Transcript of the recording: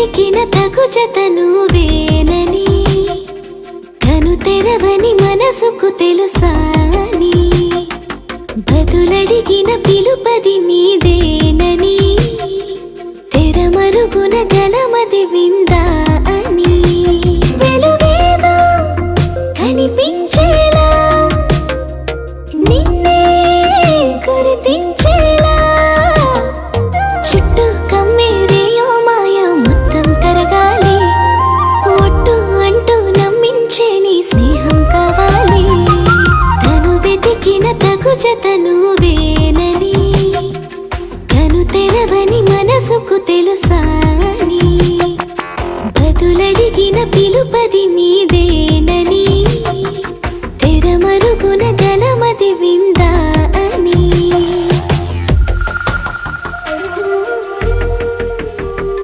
వెతికిన తగు జత నువ్వేనని కను తెరవని మనసుకు తెలుసాని బదులడిగిన పిలుపది నీదేనని తెరమరుగున గలమది విందా అని వెలుగేదో కనిపించేలా నిన్నే గుర్తించేలా చుట్టూ కమ్మేరేయో మాయ మొత్తం కరగాలి ఒట్టు అంటూ నమ్మించే నీ స్నేహం కావాలి తను వెతికిన తగు జత నువ్వేనని కను తెరవని మనసుకు తెలుసాని బదులడిగిన పిలుపది నీదే